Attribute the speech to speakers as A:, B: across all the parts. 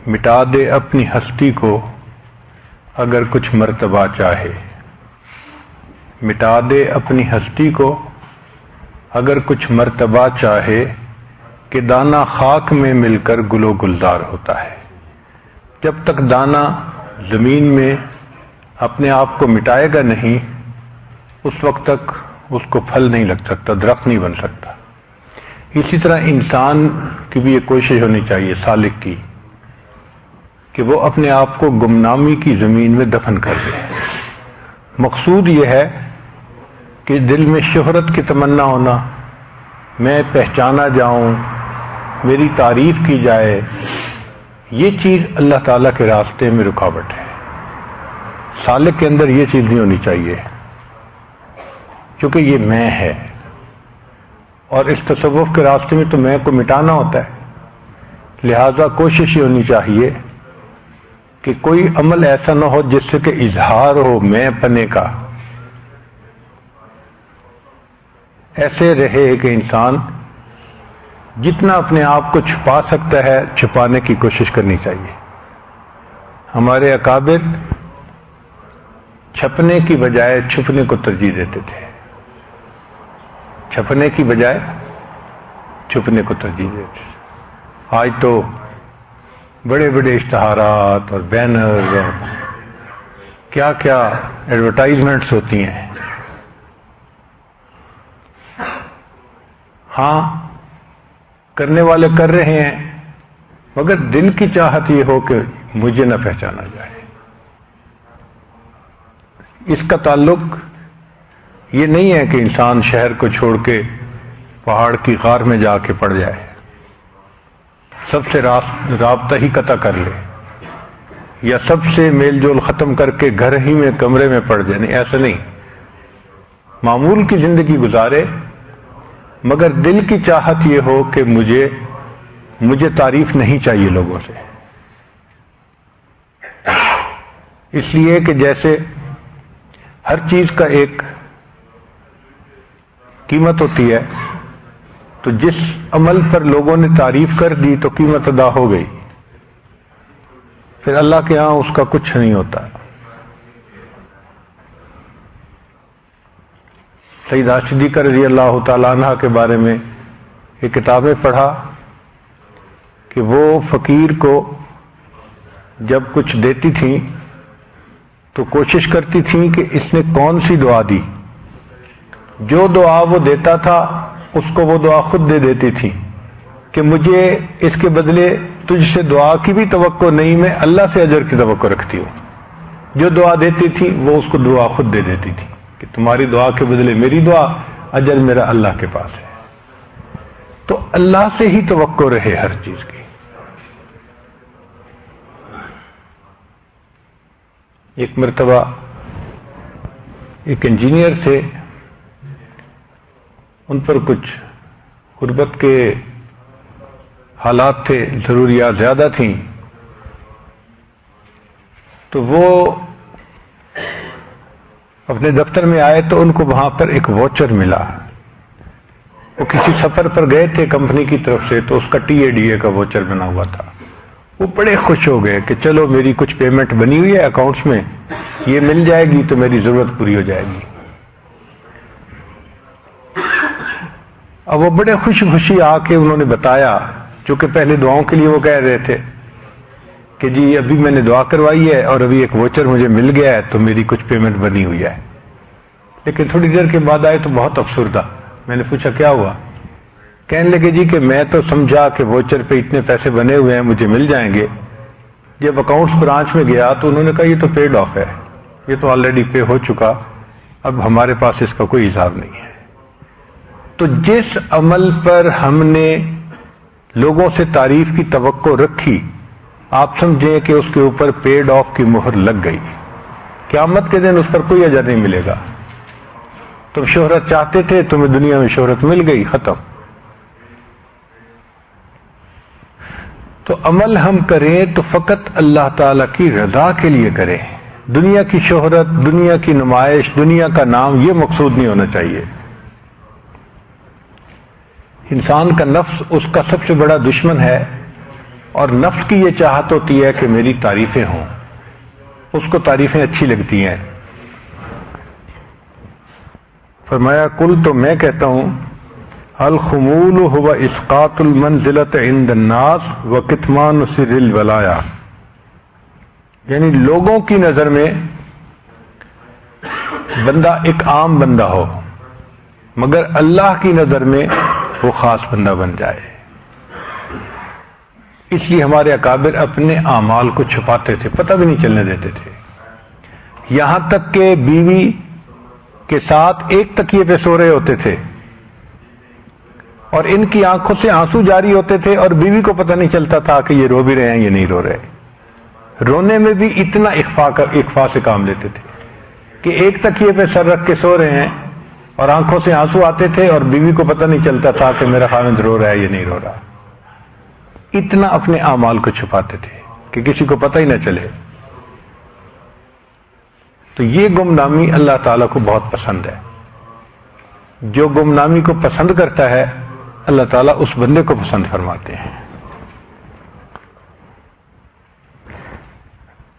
A: مٹا دے اپنی ہستی کو اگر کچھ مرتبہ چاہے، مٹا دے اپنی ہستی کو اگر کچھ مرتبہ چاہے، کہ دانہ خاک میں مل کر گل و گلزار ہوتا ہے۔ جب تک دانہ زمین میں اپنے آپ کو مٹائے گا نہیں، اس وقت تک اس کو پھل نہیں لگ سکتا، درخت نہیں بن سکتا۔ اسی طرح انسان کی بھی یہ کوشش ہونی چاہیے سالک کی، کہ وہ اپنے آپ کو گمنامی کی زمین میں دفن کر دے۔ مقصود یہ ہے کہ دل میں شہرت کی تمنا ہونا، میں پہچانا جاؤں، میری تعریف کی جائے، یہ چیز اللہ تعالیٰ کے راستے میں رکاوٹ ہے۔ سالک کے اندر یہ چیز نہیں ہونی چاہیے، کیونکہ یہ میں ہے، اور اس تصوف کے راستے میں تو میں کو مٹانا ہوتا ہے۔ لہذا کوشش یہ ہونی چاہیے کہ کوئی عمل ایسا نہ ہو جس سے کہ اظہار ہو میں پنے کا۔ ایسے رہے کہ انسان جتنا اپنے آپ کو چھپا سکتا ہے چھپانے کی کوشش کرنی چاہیے۔ ہمارے اکابر چھپنے کی بجائے چھپنے کو ترجیح دیتے تھے، چھپنے کی بجائے چھپنے کو ترجیح دیتے تھے۔ آج تو بڑے بڑے اشتہارات اور بینر اور کیا کیا ایڈورٹائزمنٹس ہوتی ہیں۔ ہاں کرنے والے کر رہے ہیں، مگر دل کی چاہت یہ ہو کہ مجھے نہ پہچانا جائے۔ اس کا تعلق یہ نہیں ہے کہ انسان شہر کو چھوڑ کے پہاڑ کی غار میں جا کے پڑ جائے، سب سے رابطہ ہی قطع کر لے، یا سب سے میل جول ختم کر کے گھر ہی میں کمرے میں پڑ جائے، نہیں، ایسا نہیں۔ معمول کی زندگی گزارے، مگر دل کی چاہت یہ ہو کہ مجھے تعریف نہیں چاہیے لوگوں سے۔ اس لیے کہ جیسے ہر چیز کا ایک قیمت ہوتی ہے، تو جس عمل پر لوگوں نے تعریف کر دی تو قیمت ادا ہو گئی، پھر اللہ کے ہاں اس کا کچھ نہیں ہوتا۔ سیدہ صدیقہ رضی اللہ تعالیٰ عنہ کے بارے میں یہ کتابیں پڑھا کہ وہ فقیر کو جب کچھ دیتی تھیں تو کوشش کرتی تھیں کہ اس نے کون سی دعا دی، جو دعا وہ دیتا تھا اس کو وہ دعا خود دے دیتی تھی کہ مجھے اس کے بدلے تجھ سے دعا کی بھی توقع نہیں، میں اللہ سے اجر کی توقع رکھتی ہوں۔ جو دعا دیتی تھی وہ اس کو دعا خود دے دیتی تھی کہ تمہاری دعا کے بدلے میری دعا، اجر میرا اللہ کے پاس ہے۔ تو اللہ سے ہی توقع رہے ہر چیز کی۔ ایک مرتبہ ایک انجینئر سے، ان پر کچھ غربت کے حالات تھے، ضروریات زیادہ تھیں، تو وہ اپنے دفتر میں آئے تو ان کو وہاں پر ایک واچر ملا۔ وہ کسی سفر پر گئے تھے کمپنی کی طرف سے، تو اس کا TADA کا واچر بنا ہوا تھا۔ وہ بڑے خوش ہو گئے کہ چلو میری کچھ پیمنٹ بنی ہوئی ہے اکاؤنٹس میں، یہ مل جائے گی تو میری ضرورت پوری ہو جائے گی۔ اب وہ بڑے خوشی خوشی آ کے انہوں نے بتایا، چونکہ پہلے دعاؤں کے لیے وہ کہہ رہے تھے کہ جی ابھی میں نے دعا کروائی ہے اور ابھی ایک واچر مجھے مل گیا ہے تو میری کچھ پیمنٹ بنی ہوئی ہے۔ لیکن تھوڑی دیر کے بعد آئے تو بہت افسردہ۔ میں نے پوچھا کیا ہوا؟ کہنے لگے جی کہ میں تو سمجھا کہ واچر پہ اتنے پیسے بنے ہوئے ہیں مجھے مل جائیں گے، جب اکاؤنٹس برانچ میں گیا تو انہوں نے کہا یہ تو پیڈ آف ہے، یہ تو آلریڈی پے ہو چکا، اب ہمارے پاس اس کا کوئی حساب نہیں ہے۔ تو جس عمل پر ہم نے لوگوں سے تعریف کی توقع رکھی، آپ سمجھیں کہ اس کے اوپر پیڈ آف کی مہر لگ گئی، قیامت کے دن اس پر کوئی اجر نہیں ملے گا۔ تم شہرت چاہتے تھے، تمہیں دنیا میں شہرت مل گئی، ختم۔ تو عمل ہم کریں تو فقط اللہ تعالی کی رضا کے لیے کریں، دنیا کی شہرت، دنیا کی نمائش، دنیا کا نام، یہ مقصود نہیں ہونا چاہیے۔ انسان کا نفس اس کا سب سے بڑا دشمن ہے اور نفس کی یہ چاہت ہوتی ہے کہ میری تعریفیں ہوں، اس کو تعریفیں اچھی لگتی ہیں۔ فرمایا کل تو میں کہتا ہوں الخمول هو اسقاط المنزلۃ عند الناس وکتمان سر الولایا، یعنی لوگوں کی نظر میں بندہ ایک عام بندہ ہو مگر اللہ کی نظر میں وہ خاص بندہ بن جائے۔ اس لیے ہمارے اکابر اپنے اعمال کو چھپاتے تھے، پتہ بھی نہیں چلنے دیتے تھے، یہاں تک کہ بیوی کے ساتھ ایک تکیے پہ سو رہے ہوتے تھے اور ان کی آنکھوں سے آنسو جاری ہوتے تھے اور بیوی کو پتہ نہیں چلتا تھا کہ یہ رو بھی رہے ہیں یہ نہیں رو رہے۔ رونے میں بھی اتنا اخفا سے کام لیتے تھے کہ ایک تکیے پہ سر رکھ کے سو رہے ہیں اور آنکھوں سے آنسو آتے تھے اور بیوی کو پتہ نہیں چلتا تھا کہ میرا خاوند رو رہا ہے یہ نہیں رو رہا۔ اتنا اپنے اعمال کو چھپاتے تھے کہ کسی کو پتہ ہی نہ چلے۔ تو یہ گمنامی اللہ تعالیٰ کو بہت پسند ہے۔ جو گمنامی کو پسند کرتا ہے اللہ تعالیٰ اس بندے کو پسند فرماتے ہیں۔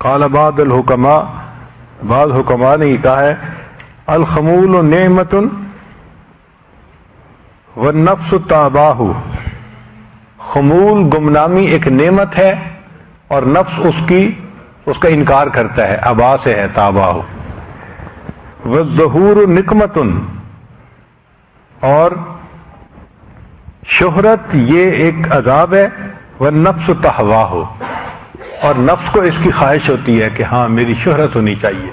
A: قال بعض الحکماء، بعض حکماء نے یہ کہا ہے الخمول نعمت والنفس تاباہ، خمول گمنامی ایک نعمت ہے اور نفس اس کا انکار کرتا ہے، ابا سے ہے تاباہ۔ والظہور نقمت، اور شہرت یہ ایک عذاب ہے، والنفس تہواہ، اور نفس کو اس کی خواہش ہوتی ہے کہ ہاں میری شہرت ہونی چاہیے۔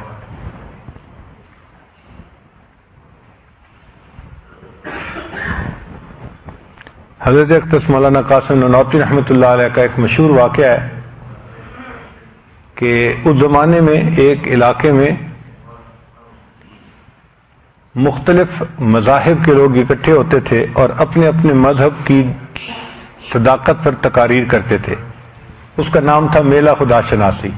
A: حضرت اقدس مولانا قاسم نانوتوی رحمۃ اللہ علیہ کا ایک مشہور واقعہ ہے کہ اس زمانے میں ایک علاقے میں مختلف مذاہب کے لوگ اکٹھے ہوتے تھے اور اپنے اپنے مذہب کی صداقت پر تقاریر کرتے تھے۔ اس کا نام تھا میلہ خدا شناسی۔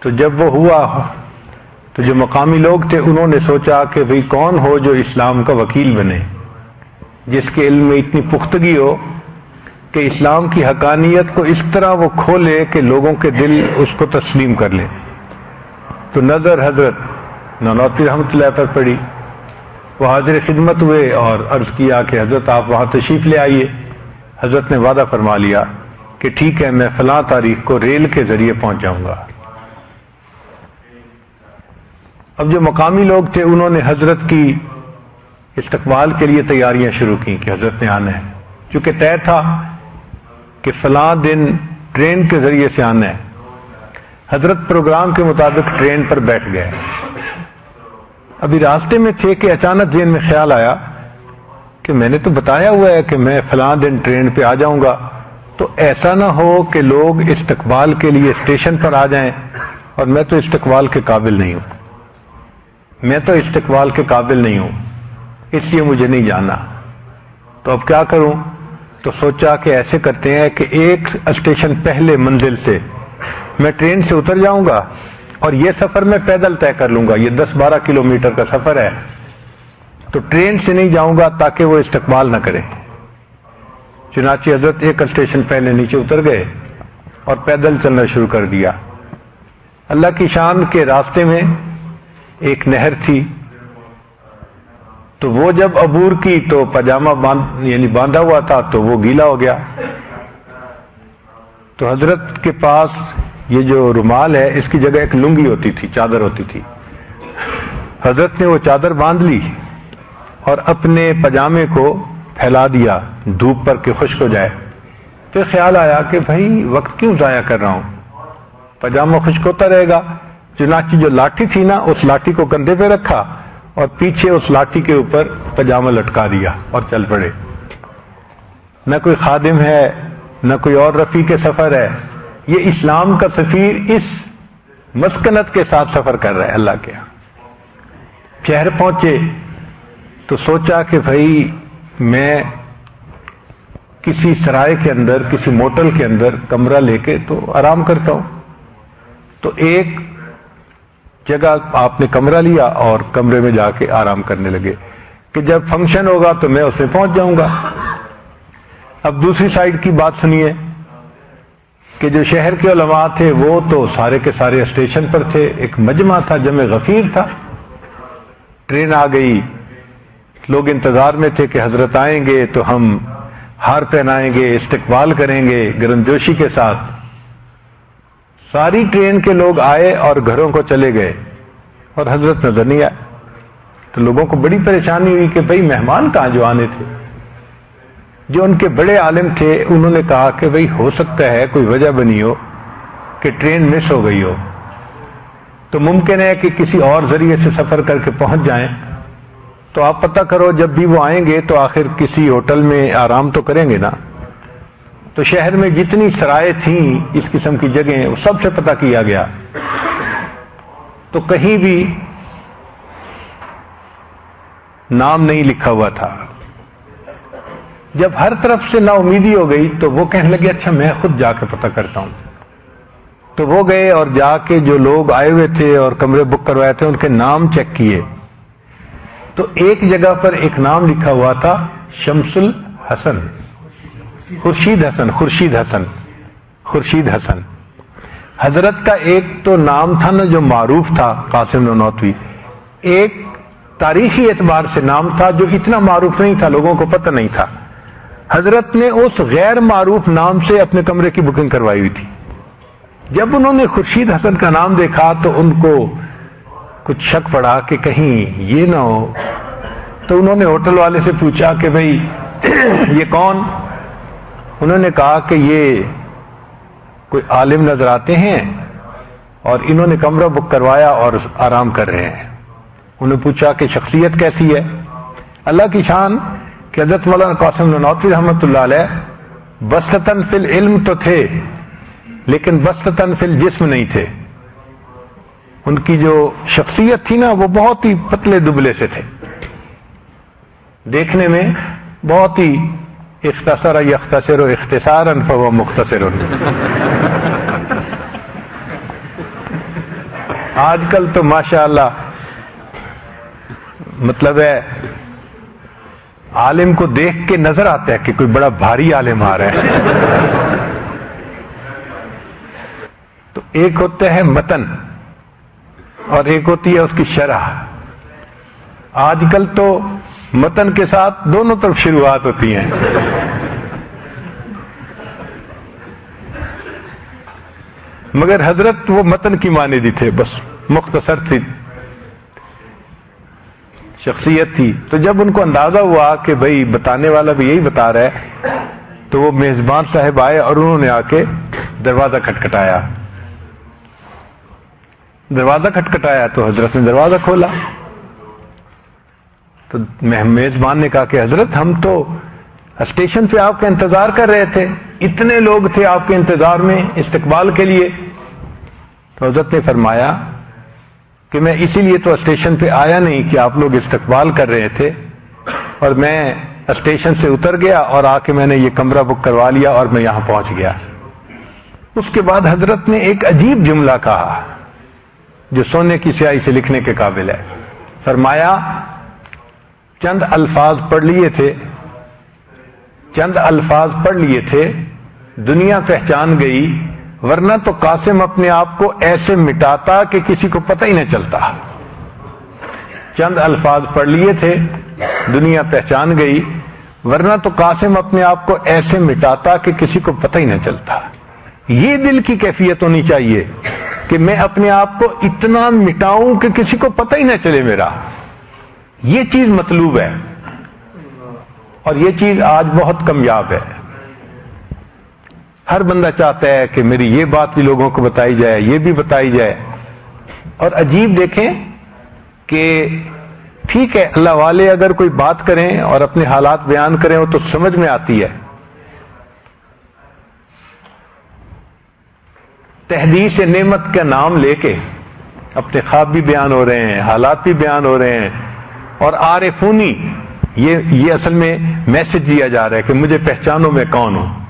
A: تو جب وہ ہوا تو جو مقامی لوگ تھے انہوں نے سوچا کہ بھئی کون ہو جو اسلام کا وکیل بنے، جس کے علم میں اتنی پختگی ہو کہ اسلام کی حقانیت کو اس طرح وہ کھولے کہ لوگوں کے دل اس کو تسلیم کر لیں۔ تو نظر حضرت نانوتوی رحمۃ اللہ پر پڑی، وہ حاضر خدمت ہوئے اور عرض کیا کہ حضرت آپ وہاں تشریف لے آئیے۔ حضرت نے وعدہ فرما لیا کہ ٹھیک ہے میں فلاں تاریخ کو ریل کے ذریعے پہنچ جاؤں گا۔ اب جو مقامی لوگ تھے انہوں نے حضرت کی استقبال کے لیے تیاریاں شروع کی کہ حضرت نے آنا ہے، چونکہ طے تھا کہ فلاں دن ٹرین کے ذریعے سے آنا ہے۔ حضرت پروگرام کے مطابق ٹرین پر بیٹھ گئے۔ ابھی راستے میں تھے کہ اچانک ذہن میں خیال آیا کہ میں نے تو بتایا ہوا ہے کہ میں فلاں دن ٹرین پہ آ جاؤں گا، تو ایسا نہ ہو کہ لوگ استقبال کے لیے اسٹیشن پر آ جائیں اور میں تو استقبال کے قابل نہیں ہوں، میں تو استقبال کے قابل نہیں ہوں، اس لیے مجھے نہیں جانا۔ تو اب کیا کروں؟ تو سوچا کہ ایسے کرتے ہیں کہ ایک اسٹیشن پہلے منزل سے میں ٹرین سے اتر جاؤں گا اور یہ سفر میں پیدل طے کر لوں گا، یہ 10-12 کلومیٹر کا سفر ہے، تو ٹرین سے نہیں جاؤں گا تاکہ وہ استقبال نہ کرے۔ چنانچہ حضرت ایک اسٹیشن پہلے نیچے اتر گئے اور پیدل چلنا شروع کر دیا۔ اللہ کی شان کے راستے میں ایک نہر تھی، تو وہ جب عبور کی تو پاجامہ باندھا ہوا تھا تو وہ گیلا ہو گیا۔ تو حضرت کے پاس یہ جو رومال ہے اس کی جگہ ایک لنگی ہوتی تھی، چادر ہوتی تھی۔ حضرت نے وہ چادر باندھ لی اور اپنے پاجامے کو پھیلا دیا دھوپ پر کہ خشک ہو جائے۔ پھر خیال آیا کہ بھائی وقت کیوں ضائع کر رہا ہوں، پاجامہ خشک ہوتا رہے گا۔ چنانچہ جو لاٹھی تھی نا اس لاٹھی کو کندھے پہ رکھا اور پیچھے اس لاٹھی کے اوپر پاجامہ لٹکا دیا اور چل پڑے۔ نہ کوئی خادم ہے نہ کوئی اور رفیق سفر ہے، یہ اسلام کا سفیر اس مسکنت کے ساتھ سفر کر رہا ہے اللہ کے ہاں۔ شہر پہنچے تو سوچا کہ بھائی میں کسی سرائے کے اندر، کسی موٹل کے اندر کمرہ لے کے تو آرام کرتا ہوں۔ تو ایک جگہ آپ نے کمرہ لیا اور کمرے میں جا کے آرام کرنے لگے کہ جب فنکشن ہوگا تو میں اس میں پہنچ جاؤں گا۔ اب دوسری سائڈ کی بات سنیے کہ جو شہر کے علماء تھے وہ تو سارے کے سارے اسٹیشن پر تھے، ایک مجمع تھا، جمع غفیر تھا، ٹرین آ گئی، لوگ انتظار میں تھے کہ حضرت آئیں گے تو ہم ہار پہنائیں گے، استقبال کریں گے گرمجوشی کے ساتھ۔ ساری ٹرین کے لوگ آئے اور گھروں کو چلے گئے اور حضرت نظر نہیں آئے، تو لوگوں کو بڑی پریشانی ہوئی کہ بھئی مہمان کہاں جو آنے تھے۔ جو ان کے بڑے عالم تھے انہوں نے کہا کہ بھئی ہو سکتا ہے کوئی وجہ بنی ہو کہ ٹرین مس ہو گئی ہو، تو ممکن ہے کہ کسی اور ذریعے سے سفر کر کے پہنچ جائیں، تو آپ پتہ کرو جب بھی وہ آئیں گے تو آخر کسی ہوٹل میں آرام تو کریں گے نا۔ تو شہر میں جتنی سرائے تھیں اس قسم کی جگہیں وہ سب سے پتہ کیا گیا، تو کہیں بھی نام نہیں لکھا ہوا تھا۔ جب ہر طرف سے نا امیدی ہو گئی تو وہ کہنے لگے اچھا میں خود جا کے پتہ کرتا ہوں۔ تو وہ گئے اور جا کے جو لوگ آئے ہوئے تھے اور کمرے بک کروائے تھے ان کے نام چیک کیے، تو ایک جگہ پر ایک نام لکھا ہوا تھا شمس الحسن، خورشید حسن۔ حضرت کا ایک تو نام تھا نا جو معروف تھا قاسم نانوتوی، ایک تاریخی اعتبار سے نام تھا جو اتنا معروف نہیں تھا، لوگوں کو پتہ نہیں تھا۔ حضرت نے اس غیر معروف نام سے اپنے کمرے کی بکنگ کروائی ہوئی تھی۔ جب انہوں نے خورشید حسن کا نام دیکھا تو ان کو کچھ شک پڑا کہ کہیں یہ نہ ہو، تو انہوں نے ہوٹل والے سے پوچھا کہ بھئی یہ کون؟ انہوں نے کہا کہ یہ کوئی عالم نظر آتے ہیں اور انہوں نے کمرہ بک کروایا اور آرام کر رہے ہیں۔ انہوں نے پوچھا کہ شخصیت کیسی ہے؟ اللہ کی شان کہ حضرت مولانا قاسم نانوتوی رحمۃ اللہ علیہ بسطتاً فی العلم تو تھے لیکن بسطتاً فی الجسم نہیں تھے۔ ان کی جو شخصیت تھی نا وہ بہت ہی پتلے دبلے سے تھے، دیکھنے میں بہت ہی اختصر یختصر اختصارا فهو مختصر۔ آج کل تو ماشاءاللہ مطلب ہے عالم کو دیکھ کے نظر آتا ہے کہ کوئی بڑا بھاری عالم آ رہا ہے۔ تو ایک ہوتا ہے متن اور ایک ہوتی ہے اس کی شرح۔ آج کل تو متن کے ساتھ دونوں طرف شروعات ہوتی ہیں۔ مگر حضرت وہ متن کی مانندی تھے، بس مختصر تھی شخصیت تھی۔ تو جب ان کو اندازہ ہوا کہ بھئی بتانے والا بھی یہی بتا رہا ہے، تو وہ میزبان صاحب آئے اور انہوں نے آ کے دروازہ کھٹکھٹایا۔ دروازہ کھٹکھٹایا تو حضرت نے دروازہ کھولا، تو میزبان نے کہا کہ حضرت ہم تو اسٹیشن پہ آپ کا انتظار کر رہے تھے، اتنے لوگ تھے آپ کے انتظار میں استقبال کے لیے۔ تو حضرت نے فرمایا کہ میں اسی لیے تو اسٹیشن پہ آیا نہیں کہ آپ لوگ استقبال کر رہے تھے، اور میں اسٹیشن سے اتر گیا اور آ کے میں نے یہ کمرہ بک کروا لیا اور میں یہاں پہنچ گیا۔ اس کے بعد حضرت نے ایک عجیب جملہ کہا جو سونے کی سیاہی سے لکھنے کے قابل ہے۔ فرمایا چند الفاظ پڑھ لیے تھے دنیا پہچان گئی، ورنہ تو قاسم اپنے آپ کو ایسے مٹاتا کہ کسی کو پتہ ہی نہ چلتا۔ چند الفاظ پڑھ لیے تھے دنیا پہچان گئی، ورنہ تو قاسم اپنے آپ کو ایسے مٹاتا کہ کسی کو پتہ ہی نہ چلتا۔ یہ دل کی کیفیت ہونی چاہیے کہ میں اپنے آپ کو اتنا مٹاؤں کہ کسی کو پتہ ہی نہ چلے میرا۔ یہ چیز مطلوب ہے اور یہ چیز آج بہت کمیاب ہے۔ ہر بندہ چاہتا ہے کہ میری یہ بات بھی لوگوں کو بتائی جائے، یہ بھی بتائی جائے۔ اور عجیب دیکھیں کہ ٹھیک ہے اللہ والے اگر کوئی بات کریں اور اپنے حالات بیان کریں وہ تو سمجھ میں آتی ہے، تحدیث نعمت کا نام لے کے اپنے خواب بھی بیان ہو رہے ہیں، حالات بھی بیان ہو رہے ہیں، اور عارفونی یہ اصل میں میسج دیا جا رہا ہے کہ مجھے پہچانو میں کون ہوں۔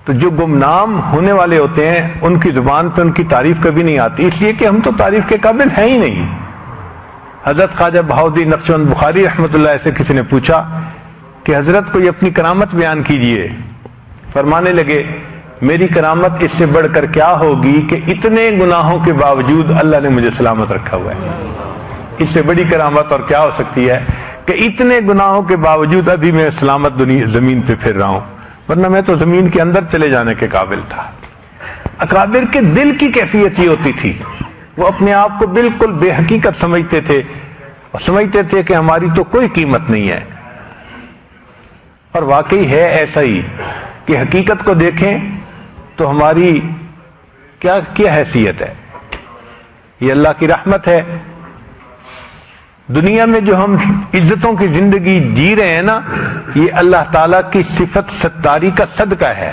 A: تو جو گمنام ہونے والے ہوتے ہیں ان کی زبان پہ ان کی تعریف کبھی نہیں آتی، اس لیے کہ ہم تو تعریف کے قابل ہیں ہی نہیں۔ حضرت خواجہ بہاؤالدین نقشبند بخاری رحمۃ اللہ سے کسی نے پوچھا کہ حضرت کوئی اپنی کرامت بیان کیجئے. فرمانے لگے میری کرامت اس سے بڑھ کر کیا ہوگی کہ اتنے گناہوں کے باوجود اللہ نے مجھے سلامت رکھا ہوا ہے. اس سے بڑی کرامت اور کیا ہو سکتی ہے کہ اتنے گناہوں کے باوجود ابھی میں سلامت زمین پہ پھر رہا ہوں، ورنہ میں تو زمین کے اندر چلے جانے کے قابل تھا. اکابر کے دل کی کیفیت یہ ہوتی تھی، وہ اپنے آپ کو بالکل بے حقیقت سمجھتے تھے اور سمجھتے تھے کہ ہماری تو کوئی قیمت نہیں ہے. اور واقعی ہے ایسا ہی کہ حقیقت کو دیکھیں تو ہماری کیا حیثیت ہے. یہ اللہ کی رحمت ہے. دنیا میں جو ہم عزتوں کی زندگی جی رہے ہیں نا، یہ اللہ تعالیٰ کی صفت ستاری کا صدقہ ہے.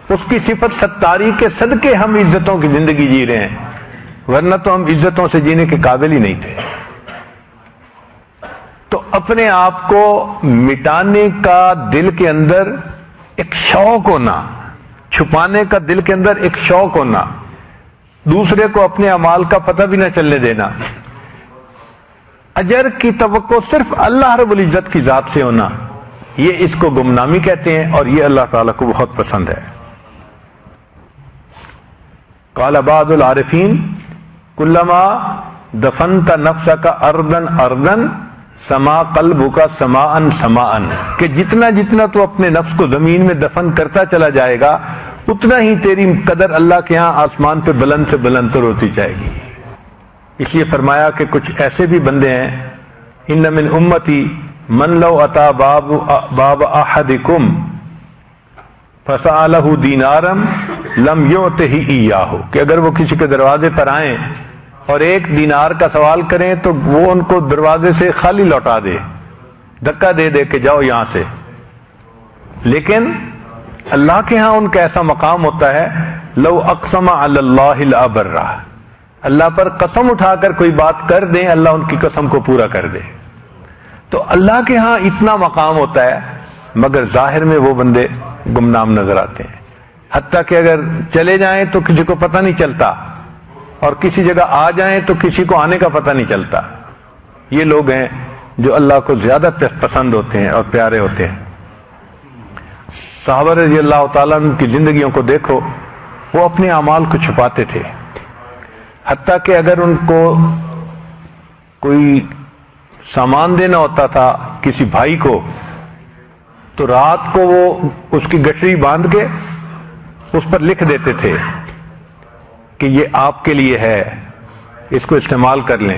A: اس کی صفت ستاری کے صدقے ہم عزتوں کی زندگی جی رہے ہیں، ورنہ تو ہم عزتوں سے جینے کے قابل ہی نہیں تھے. تو اپنے آپ کو مٹانے کا دل کے اندر ایک شوق ہونا، چھپانے کا دل کے اندر ایک شوق ہونا، دوسرے کو اپنے اعمال کا پتہ بھی نہ چلنے دینا، اجر کی توقع صرف اللہ رب العزت کی ذات سے ہونا، یہ اس کو گمنامی کہتے ہیں اور یہ اللہ تعالیٰ کو بہت پسند ہے. قال بعض العارفین کلما دفنت نفسک اردن اردن سما قلبک سماء سماء، کہ جتنا جتنا تو اپنے نفس کو زمین میں دفن کرتا چلا جائے گا اتنا ہی تیری قدر اللہ کے ہاں آسمان پہ بلند سے بلند تر ہوتی جائے گی. اس لیے فرمایا کہ کچھ ایسے بھی بندے ہیں، ان من امتی من لو اتا باب احدکم فسألہ دینارا لم یعطہ ایاہ، کہ اگر وہ کسی کے دروازے پر آئیں اور ایک دینار کا سوال کریں تو وہ ان کو دروازے سے خالی لوٹا دے، دھکا دے دے کہ جاؤ یہاں سے. لیکن اللہ کے ہاں ان کا ایسا مقام ہوتا ہے، لو اقسم علی اللہ لابرہ، اللہ پر قسم اٹھا کر کوئی بات کر دیں اللہ ان کی قسم کو پورا کر دے. تو اللہ کے ہاں اتنا مقام ہوتا ہے، مگر ظاہر میں وہ بندے گمنام نظر آتے ہیں. حتیٰ کہ اگر چلے جائیں تو کسی کو پتہ نہیں چلتا، اور کسی جگہ آ جائیں تو کسی کو آنے کا پتہ نہیں چلتا. یہ لوگ ہیں جو اللہ کو زیادہ پسند ہوتے ہیں اور پیارے ہوتے ہیں. صحابہ رضی اللہ تعالیٰ عنہ کی زندگیوں کو دیکھو، وہ اپنے اعمال کو چھپاتے تھے. حتیٰ کہ اگر ان کو کوئی سامان دینا ہوتا تھا کسی بھائی کو تو رات کو وہ اس کی گٹری باندھ کے اس پر لکھ دیتے تھے کہ یہ آپ کے لیے ہے، اس کو استعمال کر لیں،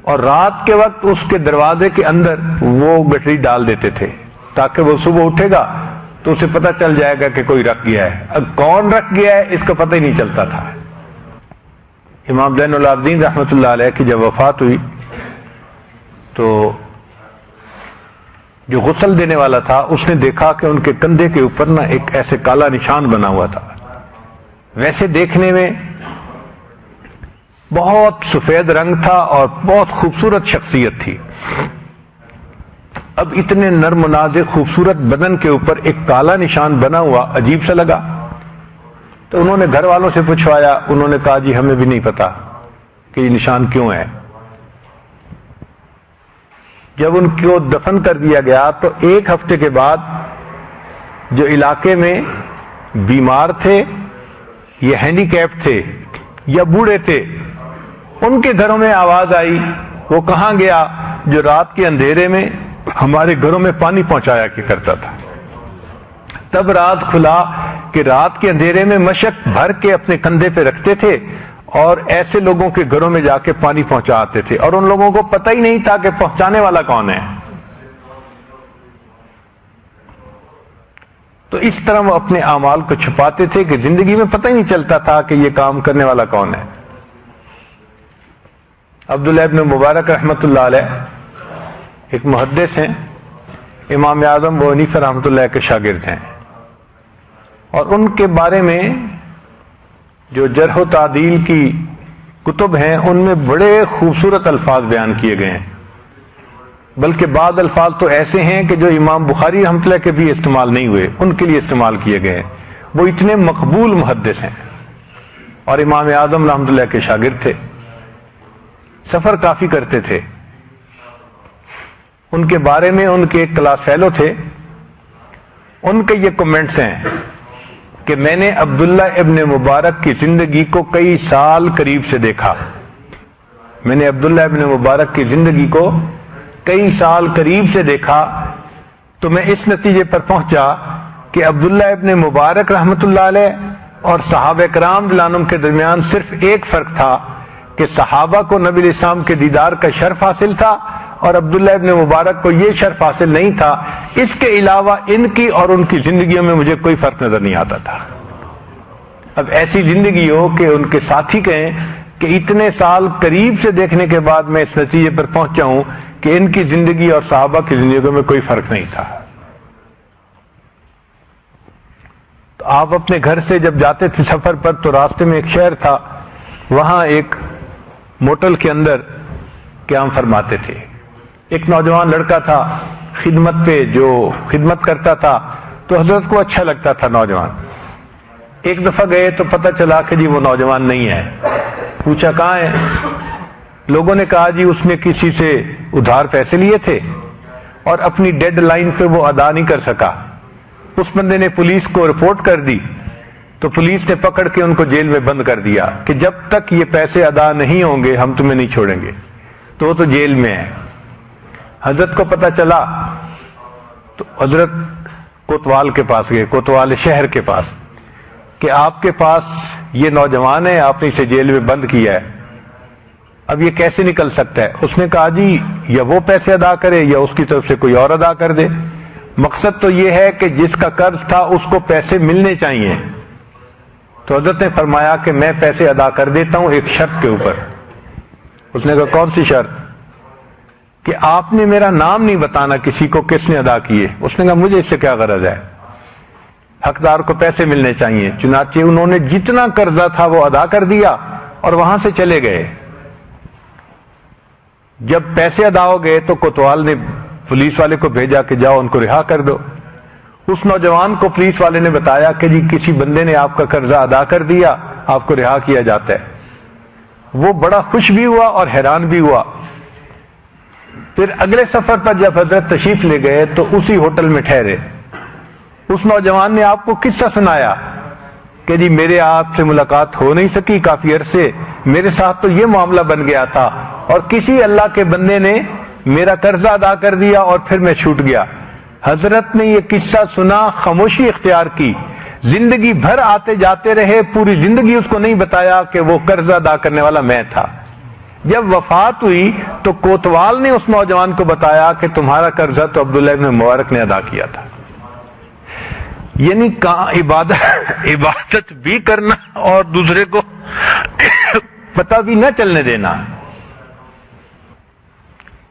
A: اور رات کے وقت اس کے دروازے کے اندر وہ گٹری ڈال دیتے تھے تاکہ وہ صبح اٹھے گا تو اسے پتہ چل جائے گا کہ کوئی رکھ گیا ہے. اب کون رکھ گیا ہے اس کا پتہ ہی نہیں چلتا تھا. امام زین العابدین رحمۃ اللہ علیہ کی جب وفات ہوئی تو جو غسل دینے والا تھا اس نے دیکھا کہ ان کے کندھے کے اوپر نا ایک ایسے کالا نشان بنا ہوا تھا. ویسے دیکھنے میں بہت سفید رنگ تھا اور بہت خوبصورت شخصیت تھی. اب اتنے نرم و نازک خوبصورت بدن کے اوپر ایک کالا نشان بنا ہوا عجیب سا لگا. تو انہوں نے گھر والوں سے پوچھوایا، انہوں نے کہا جی ہمیں بھی نہیں پتا کہ یہ نشان کیوں ہے. جب ان کو دفن کر دیا گیا تو ایک ہفتے کے بعد جو علاقے میں بیمار تھے یا ہینڈی کیپ تھے یا بوڑھے تھے ان کے گھروں میں آواز آئی، وہ کہاں گیا جو رات کے اندھیرے میں ہمارے گھروں میں پانی پہنچایا کرتا تھا. تب رات کھلا کہ رات کے اندھیرے میں مشک بھر کے اپنے کندھے پہ رکھتے تھے اور ایسے لوگوں کے گھروں میں جا کے پانی پہنچاتے تھے اور ان لوگوں کو پتہ ہی نہیں تھا کہ پہنچانے والا کون ہے. تو اس طرح وہ اپنے اعمال کو چھپاتے تھے کہ زندگی میں پتہ ہی نہیں چلتا تھا کہ یہ کام کرنے والا کون ہے. عبداللہ ابن مبارک رحمۃ اللہ علیہ ایک محدث ہیں، امام اعظم ابو حنیفہ رحمۃ اللہ کے شاگرد ہیں، اور ان کے بارے میں جو جرح و تعدیل کی کتب ہیں ان میں بڑے خوبصورت الفاظ بیان کیے گئے ہیں. بلکہ بعض الفاظ تو ایسے ہیں کہ جو امام بخاری رحمۃ اللہ کے بھی استعمال نہیں ہوئے ان کے لیے استعمال کیے گئے ہیں. وہ اتنے مقبول محدث ہیں اور امام اعظم رحمۃ اللہ کے شاگرد تھے. سفر کافی کرتے تھے. ان کے بارے میں ان کے ایک کلاس فیلو تھے، ان کے یہ کمنٹس ہیں کہ میں نے عبداللہ ابن مبارک کی زندگی کو کئی سال قریب سے دیکھا. میں نے عبداللہ ابن مبارک کی زندگی کو کئی سال قریب سے دیکھا تو میں اس نتیجے پر پہنچا کہ عبداللہ ابن مبارک رحمۃ اللہ علیہ اور صحابہ کرام رضی اللہ عنہم کے درمیان صرف ایک فرق تھا کہ صحابہ کو نبی علیہ السلام کے دیدار کا شرف حاصل تھا اور عبداللہ ابن مبارک کو یہ شرف حاصل نہیں تھا. اس کے علاوہ ان کی اور ان کی زندگیوں میں مجھے کوئی فرق نظر نہیں آتا تھا. اب ایسی زندگی ہو کہ ان کے ساتھی کہیں کہ اتنے سال قریب سے دیکھنے کے بعد میں اس نتیجے پر پہنچا ہوں کہ ان کی زندگی اور صحابہ کی زندگیوں میں کوئی فرق نہیں تھا. تو آپ اپنے گھر سے جب جاتے تھے سفر پر تو راستے میں ایک شہر تھا، وہاں ایک موٹل کے اندر قیام فرماتے تھے. ایک نوجوان لڑکا تھا خدمت پہ جو خدمت کرتا تھا، تو حضرت کو اچھا لگتا تھا نوجوان. ایک دفعہ گئے تو پتہ چلا کہ جی وہ نوجوان نہیں ہے. پوچھا کہاں ہے؟ لوگوں نے کہا جی اس نے کسی سے ادھار پیسے لیے تھے اور اپنی ڈیڈ لائن پہ وہ ادا نہیں کر سکا. اس بندے نے پولیس کو رپورٹ کر دی تو پولیس نے پکڑ کے ان کو جیل میں بند کر دیا کہ جب تک یہ پیسے ادا نہیں ہوں گے ہم تمہیں نہیں چھوڑیں گے. تو وہ تو جیل میں ہے. حضرت کو پتہ چلا تو حضرت کوتوال کے پاس گئے، کوتوال شہر کے پاس، کہ آپ کے پاس یہ نوجوان ہے، آپ نے اسے جیل میں بند کیا ہے، اب یہ کیسے نکل سکتا ہے؟ اس نے کہا جی یا وہ پیسے ادا کرے یا اس کی طرف سے کوئی اور ادا کر دے. مقصد تو یہ ہے کہ جس کا قرض تھا اس کو پیسے ملنے چاہیے. تو حضرت نے فرمایا کہ میں پیسے ادا کر دیتا ہوں ایک شرط کے اوپر. اس نے کہا کون سی شرط؟ کہ آپ نے میرا نام نہیں بتانا کسی کو کس نے ادا کیے. اس نے کہا مجھے اس سے کیا غرض ہے، حقدار کو پیسے ملنے چاہیے. چنانچہ انہوں نے جتنا قرضہ تھا وہ ادا کر دیا اور وہاں سے چلے گئے. جب پیسے ادا ہو گئے تو کوتوال نے پولیس والے کو بھیجا کہ جاؤ ان کو رہا کر دو. اس نوجوان کو پولیس والے نے بتایا کہ جی کسی بندے نے آپ کا قرضہ ادا کر دیا، آپ کو رہا کیا جاتا ہے. وہ بڑا خوش بھی ہوا اور حیران بھی ہوا. پھر اگلے سفر پر جب حضرت تشریف لے گئے تو اسی ہوٹل میں ٹھہرے. اس نوجوان نے آپ کو قصہ سنایا کہ جی میرے آپ سے ملاقات ہو نہیں سکی کافی عرصے، میرے ساتھ تو یہ معاملہ بن گیا تھا اور کسی اللہ کے بندے نے میرا قرضہ ادا کر دیا اور پھر میں چھوٹ گیا. حضرت نے یہ قصہ سنا، خاموشی اختیار کی، زندگی بھر آتے جاتے رہے، پوری زندگی اس کو نہیں بتایا کہ وہ قرضہ ادا کرنے والا میں تھا. جب وفات ہوئی تو کوتوال نے اس نوجوان کو بتایا کہ تمہارا قرضہ تو عبداللہ ابن مبارک نے ادا کیا تھا. یعنی عبادت بھی کرنا اور دوسرے کو پتہ بھی نہ چلنے دینا،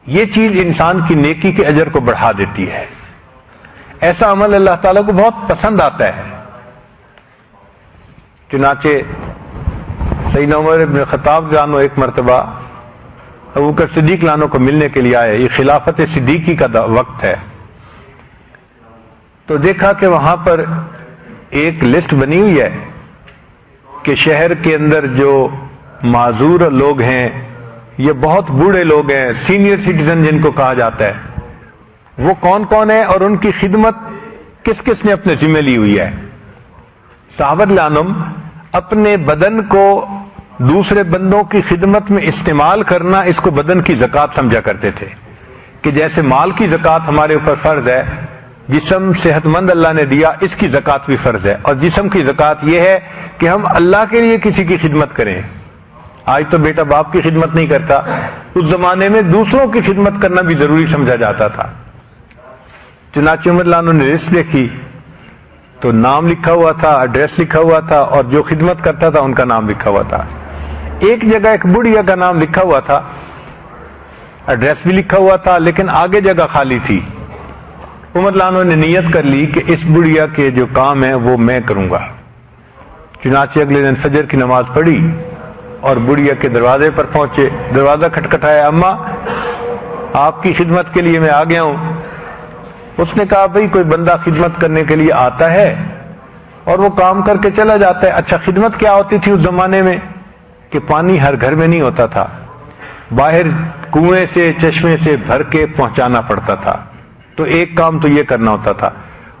A: یہ چیز انسان کی نیکی کے اجر کو بڑھا دیتی ہے. ایسا عمل اللہ تعالیٰ کو بہت پسند آتا ہے. چنانچہ سیدنا عمر بن خطاب جانو ایک مرتبہ ابوبکر صدیق لانو کو ملنے کے لیے آئے. یہ خلافت صدیقی کا وقت ہے. تو دیکھا کہ وہاں پر ایک لسٹ بنی ہوئی ہے کہ شہر کے اندر جو معذور لوگ ہیں، یہ بہت بوڑھے لوگ ہیں، سینئر سٹیزن جن کو کہا جاتا ہے، وہ کون کون ہے اور ان کی خدمت کس کس نے اپنے ذمہ لی ہوئی ہے. صحابہ رضوان اپنے بدن کو دوسرے بندوں کی خدمت میں استعمال کرنا، اس کو بدن کی زکوٰۃ سمجھا کرتے تھے کہ جیسے مال کی زکوٰۃ ہمارے اوپر فرض ہے، جسم صحت مند اللہ نے دیا، اس کی زکوٰۃ بھی فرض ہے. اور جسم کی زکوٰۃ یہ ہے کہ ہم اللہ کے لیے کسی کی خدمت کریں. آج تو بیٹا باپ کی خدمت نہیں کرتا، اس زمانے میں دوسروں کی خدمت کرنا بھی ضروری سمجھا جاتا تھا. چنانچہ عمر اللہ نے لسٹ دیکھی تو نام لکھا ہوا تھا، ایڈریس لکھا ہوا تھا اور جو خدمت کرتا تھا ان کا نام لکھا ہوا تھا. ایک جگہ ایک بڑھیا کا نام لکھا ہوا تھا، ایڈریس بھی لکھا ہوا تھا، لیکن آگے جگہ خالی تھی. عمر اللہ نے نیت کر لی کہ اس بڑھیا کے جو کام ہے وہ میں کروں گا. چنانچہ اگلے دن فجر کی نماز پڑھی اور بڑھیا کے دروازے پر پہنچے. دروازہ کھٹکھٹایا، اماں آپ کی خدمت کے لیے میں آ گیا ہوں. اس نے کہا بھئی کوئی بندہ خدمت کرنے کے لیے آتا ہے اور وہ کام کر کے چلا جاتا ہے. اچھا خدمت کیا ہوتی تھی اس زمانے میں کہ پانی ہر گھر میں نہیں ہوتا تھا. باہر کنویں سے چشمے سے بھر کے پہنچانا پڑتا تھا، تو ایک کام تو یہ کرنا ہوتا تھا،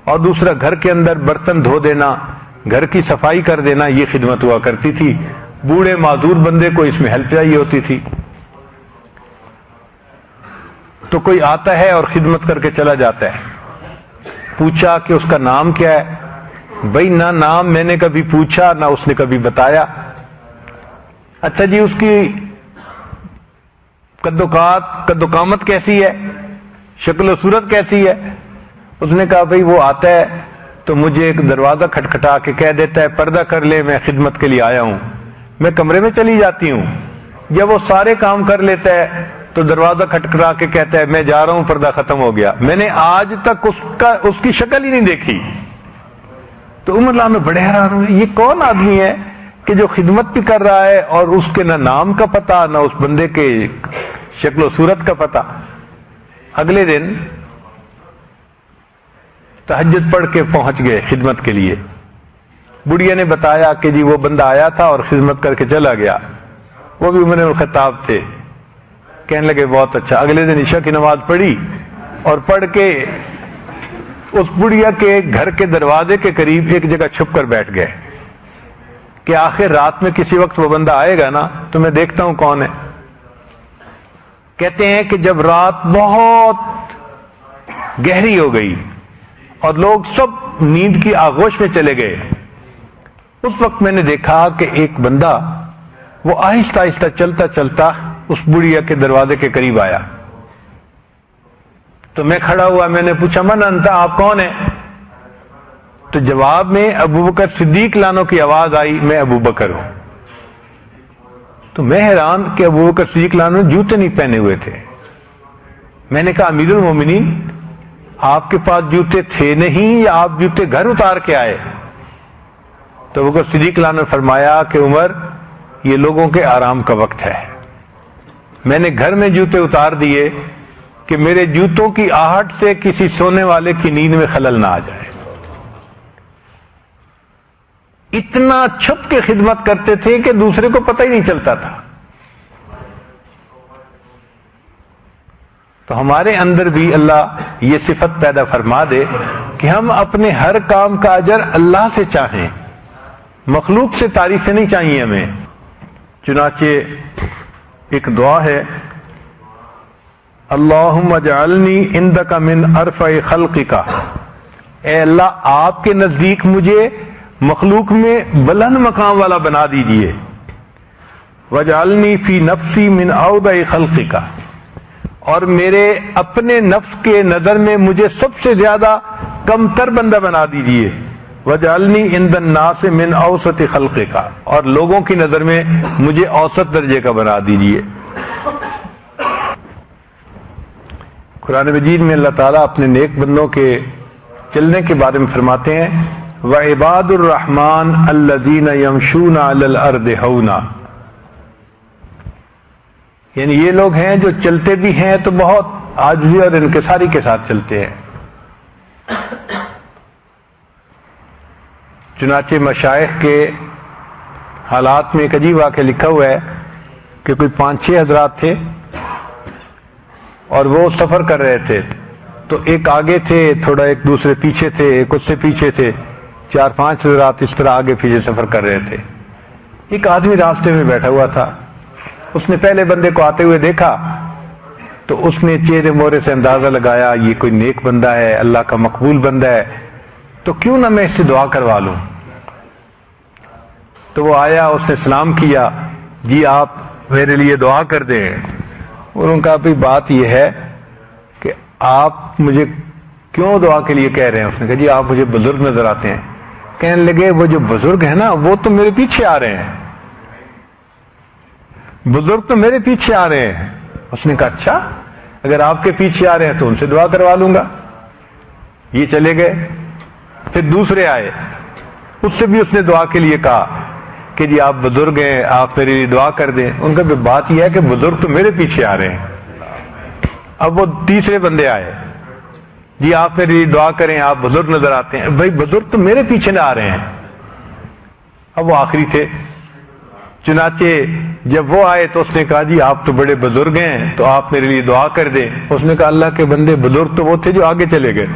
A: اور دوسرا گھر کے اندر برتن دھو دینا، گھر کی صفائی کر دینا، یہ خدمت ہوا کرتی تھی۔ بوڑھے معذور بندے کو اس میں ہیلپ چاہیے ہوتی تھی، تو کوئی آتا ہے اور خدمت کر کے چلا جاتا ہے۔ پوچھا کہ اس کا نام کیا ہے؟ بھائی نہ نام میں نے کبھی پوچھا نہ اس نے کبھی بتایا۔ اچھا جی اس کی قد و قامت کیسی ہے، شکل و صورت کیسی ہے؟ اس نے کہا بھئی وہ آتا ہے تو مجھے ایک دروازہ کھٹکھٹا کے کہہ دیتا ہے پردہ کر لے، میں خدمت کے لیے آیا ہوں۔ میں کمرے میں چلی جاتی ہوں، جب وہ سارے کام کر لیتا ہے تو دروازہ کھٹکھٹا کے کہتا ہے میں جا رہا ہوں، پردہ ختم ہو گیا۔ میں نے آج تک اس کی شکل ہی نہیں دیکھی۔ تو عمر اللہ میں بڑے حیران ہوئے، یہ کون آدمی ہے کہ جو خدمت بھی کر رہا ہے اور اس کے نہ نام کا پتہ نہ اس بندے کے شکل و صورت کا پتہ۔ اگلے دن تہجد پڑھ کے پہنچ گئے خدمت کے لیے۔ بڑھیا نے بتایا کہ جی وہ بندہ آیا تھا اور خدمت کر کے چلا گیا، وہ بھی عمر الخطاب تھے۔ کہنے لگے بہت اچھا۔ اگلے دن عشاء کی نماز پڑھی اور پڑھ کے اس بڑھیا کے گھر کے دروازے کے قریب ایک جگہ چھپ کر بیٹھ گئے کہ آخر رات میں کسی وقت وہ بندہ آئے گا نا تو میں دیکھتا ہوں کون ہے۔ کہتے ہیں کہ جب رات بہت گہری ہو گئی اور لوگ سب نیند کی آغوش میں چلے گئے، اس وقت میں نے دیکھا کہ ایک بندہ وہ آہستہ آہستہ چلتا چلتا اس بڑھیا کے دروازے کے قریب آیا۔ تو میں کھڑا ہوا، میں نے پوچھا من انت، آپ کون ہیں؟ تو جواب میں ابو بکر صدیق لانو کی آواز آئی، میں ابو بکر ہوں۔ تو میں حیران کہ ابو بکر صدیق لانو جوتے نہیں پہنے ہوئے تھے۔ میں نے کہا امیر المومنین آپ کے پاس جوتے تھے نہیں یا آپ جوتے گھر اتار کے آئے؟ تو ابو بکر صدیق لانو نے فرمایا کہ عمر یہ لوگوں کے آرام کا وقت ہے، میں نے گھر میں جوتے اتار دیے کہ میرے جوتوں کی آہٹ سے کسی سونے والے کی نیند میں خلل نہ آ جائے۔ اتنا چھپ کے خدمت کرتے تھے کہ دوسرے کو پتہ ہی نہیں چلتا تھا۔ تو ہمارے اندر بھی اللہ یہ صفت پیدا فرما دے کہ ہم اپنے ہر کام کا اجر اللہ سے چاہیں، مخلوق سے تعریفیں نہیں چاہیے ہمیں۔ چنانچہ ایک دعا ہے اللہم اجعلنی عندک من ارفع خلقک، اے اللہ آپ کے نزدیک مجھے مخلوق میں بلند مقام والا بنا دیجئے، وجعلنی فی نفسی من اوضع خلقک، اور میرے اپنے نفس کے نظر میں مجھے سب سے زیادہ کم تر بندہ بنا دیجئے، وجعلنی عند الناس من اوسط خلقک، اور لوگوں کی نظر میں مجھے اوسط درجے کا بنا دیجئے۔ قرآن مجید میں اللہ تعالیٰ اپنے نیک بندوں کے چلنے کے بارے میں فرماتے ہیں وَعِبَادُ الرَّحْمَنِ الَّذِينَ يَمْشُونَ عَلَى الْأَرْضِ هَوْنًا، یعنی یہ لوگ ہیں جو چلتے بھی ہیں تو بہت عاجزی اور انکساری کے ساتھ چلتے ہیں۔ چنانچہ مشائخ کے حالات میں ایک عجیب واقعہ لکھا ہوا ہے کہ کوئی 5-6 حضرات تھے اور وہ سفر کر رہے تھے، تو ایک آگے تھے، تھوڑا ایک دوسرے پیچھے تھے، ایک اس سے پیچھے تھے، 4-5 حضرات اس طرح آگے پیچھے سفر کر رہے تھے۔ ایک آدمی راستے میں بیٹھا ہوا تھا، اس نے پہلے بندے کو آتے ہوئے دیکھا تو اس نے چہرے مورے سے اندازہ لگایا یہ کوئی نیک بندہ ہے، اللہ کا مقبول بندہ ہے، تو کیوں نہ میں اس سے دعا کروا لوں۔ تو وہ آیا، اس نے سلام کیا، جی آپ میرے لیے دعا کر دیں۔ اور ان کا بھی بات یہ ہے کہ آپ مجھے کیوں دعا کے لیے کہہ رہے ہیں؟ اس نے کہا جی آپ مجھے بزرگ نظر آتے ہیں۔ کہنے لگے وہ جو بزرگ ہیں نا وہ تو میرے پیچھے آ رہے ہیں، بزرگ تو میرے پیچھے آ رہے ہیں۔ اس نے کہا اچھا اگر آپ کے پیچھے آ رہے ہیں تو ان سے دعا کروا لوں گا۔ یہ چلے گئے، پھر دوسرے آئے، اس سے بھی اس نے دعا کے لیے کہا کہ جی آپ بزرگ ہیں، آپ میرے لیے دعا کر دیں۔ ان کا بھی بات یہ ہے کہ بزرگ تو میرے پیچھے آ رہے ہیں۔ اب وہ تیسرے بندے آئے، جی آپ میرے لیے دعا کریں، آپ بزرگ نظر آتے ہیں۔ بھائی بزرگ تو میرے پیچھے نہ آ رہے ہیں۔ اب وہ آخری تھے، چنانچہ جب وہ آئے تو اس نے کہا جی آپ تو بڑے بزرگ ہیں تو آپ میرے لیے دعا کر دیں. اس نے کہا اللہ کے بندے بزرگ تو وہ تھے جو آگے چلے گئے.